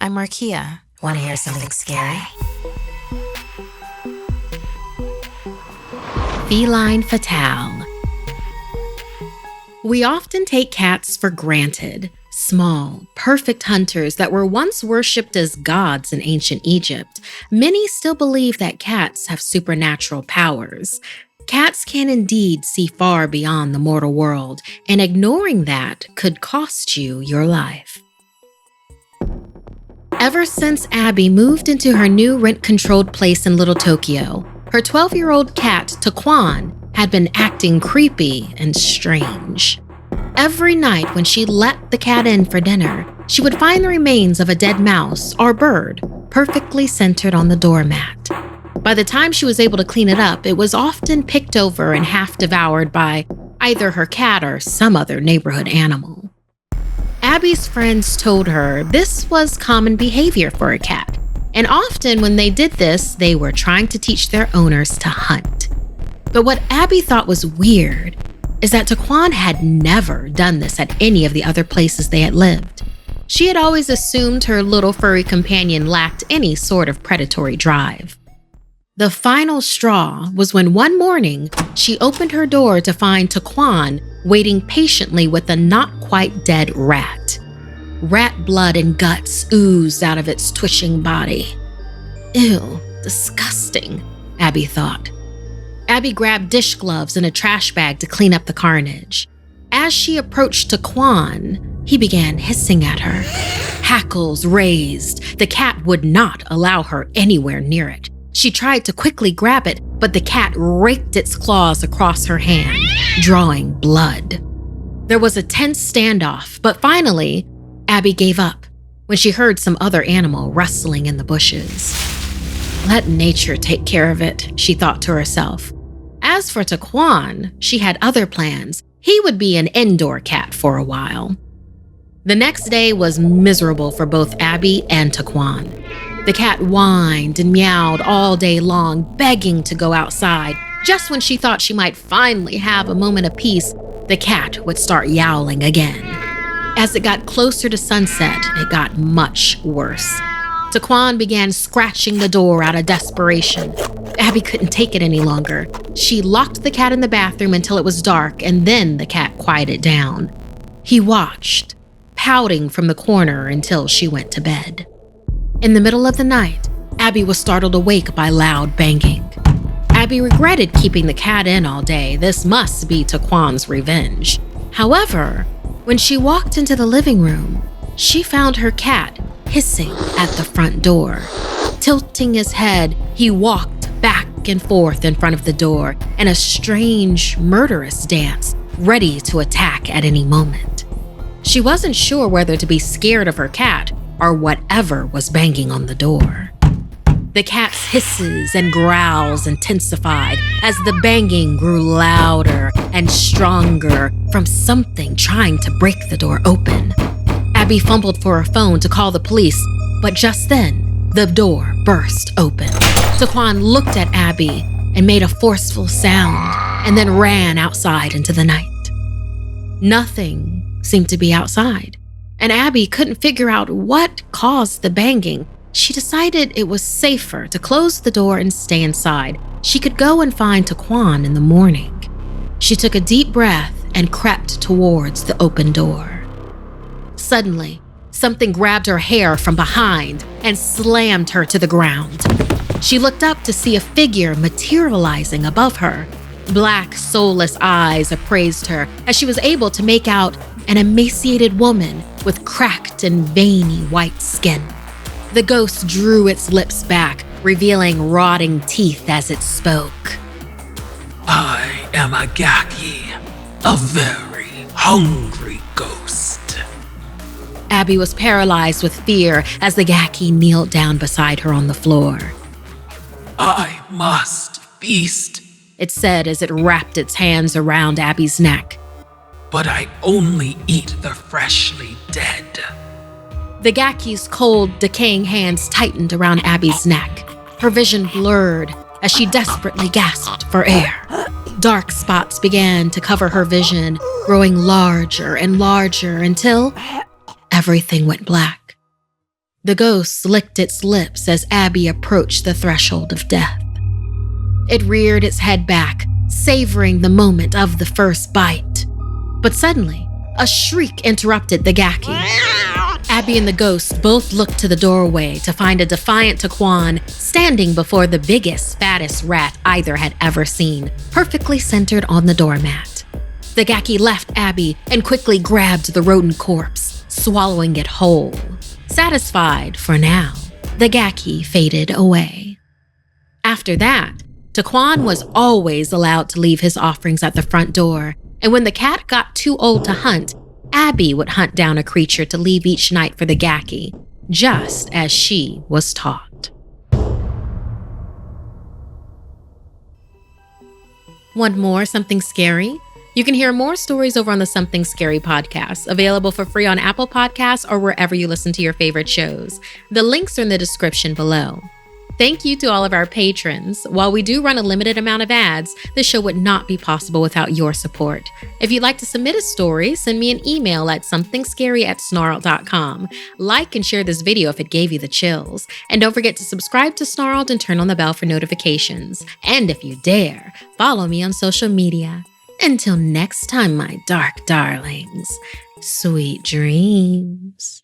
I'm Markeia. Want to hear something scary? Feline Fatale. We often take cats for granted. Small, perfect hunters that were once worshipped as gods in ancient Egypt. Many still believe that cats have supernatural powers. Cats can indeed see far beyond the mortal world, and ignoring that could cost you your life. Ever since Abby moved into her new rent-controlled place in Little Tokyo, her 12-year-old cat, Taquan, had been acting creepy and strange. Every night when she let the cat in for dinner, she would find the remains of a dead mouse or bird perfectly centered on the doormat. By the time she was able to clean it up, it was often picked over and half devoured by either her cat or some other neighborhood animal. Abby's friends told her this was common behavior for a cat, and often when they did this, they were trying to teach their owners to hunt. But what Abby thought was weird is that Taquan had never done this at any of the other places they had lived. She had always assumed her little furry companion lacked any sort of predatory drive. The final straw was when one morning she opened her door to find Taquan waiting patiently with a not-quite-dead rat. Rat blood and guts oozed out of its twitching body. Ew, disgusting, Abby thought. Abby grabbed dish gloves and a trash bag to clean up the carnage. As she approached Taquan, he began hissing at her. Hackles raised. The cat would not allow her anywhere near it. She tried to quickly grab it, but the cat raked its claws across her hand, drawing blood. There was a tense standoff, but finally, Abby gave up when she heard some other animal rustling in the bushes. Let nature take care of it, she thought to herself. As for Taquan, she had other plans. He would be an indoor cat for a while. The next day was miserable for both Abby and Taquan. The cat whined and meowed all day long, begging to go outside. Just when she thought she might finally have a moment of peace, the cat would start yowling again. As it got closer to sunset, it got much worse. Taquan began scratching the door out of desperation. Abby couldn't take it any longer. She locked the cat in the bathroom until it was dark, and then the cat quieted down. He watched, pouting from the corner until she went to bed. In the middle of the night, Abby was startled awake by loud banging. Abby regretted keeping the cat in all day. This must be Taquan's revenge. However, when she walked into the living room, she found her cat hissing at the front door. Tilting his head, he walked back and forth in front of the door in a strange, murderous dance, ready to attack at any moment. She wasn't sure whether to be scared of her cat or whatever was banging on the door. The cat's hisses and growls intensified as the banging grew louder and stronger from something trying to break the door open. Abby fumbled for her phone to call the police, but just then, the door burst open. Taquan looked at Abby and made a forceful sound and then ran outside into the night. Nothing seemed to be outside, and Abby couldn't figure out what caused the banging. She decided it was safer to close the door and stay inside. She could go and find Taquan in the morning. She took a deep breath and crept towards the open door. Suddenly, something grabbed her hair from behind and slammed her to the ground. She looked up to see a figure materializing above her. Black, soulless eyes appraised her as she was able to make out an emaciated woman with cracked and veiny white skin. The ghost drew its lips back, revealing rotting teeth as it spoke. I am a Gaki, a very hungry ghost. Abby was paralyzed with fear as the Gaki kneeled down beside her on the floor. I must feast, it said as it wrapped its hands around Abby's neck. But I only eat the freshly dead. The Gaki's cold, decaying hands tightened around Abby's neck. Her vision blurred as she desperately gasped for air. Dark spots began to cover her vision, growing larger and larger until everything went black. The ghost licked its lips as Abby approached the threshold of death. It reared its head back, savoring the moment of the first bite. But suddenly, a shriek interrupted the Gaki. Abby and the ghost both looked to the doorway to find a defiant Taquan standing before the biggest, fattest rat either had ever seen, perfectly centered on the doormat. The Gaki left Abby and quickly grabbed the rodent corpse, swallowing it whole. Satisfied for now, the Gaki faded away. After that, Taquan was always allowed to leave his offerings at the front door, and when the cat got too old to hunt, Abby would hunt down a creature to leave each night for the Gaki, just as she was taught. Want more Something Scary? You can hear more stories over on the Something Scary podcast, available for free on Apple Podcasts or wherever you listen to your favorite shows. The links are in the description below. Thank you to all of our patrons. While we do run a limited amount of ads, this show would not be possible without your support. If you'd like to submit a story, send me an email at somethingscary@snarled.com. Like and share this video if it gave you the chills. And don't forget to subscribe to Snarled and turn on the bell for notifications. And if you dare, follow me on social media. Until next time, my dark darlings, sweet dreams.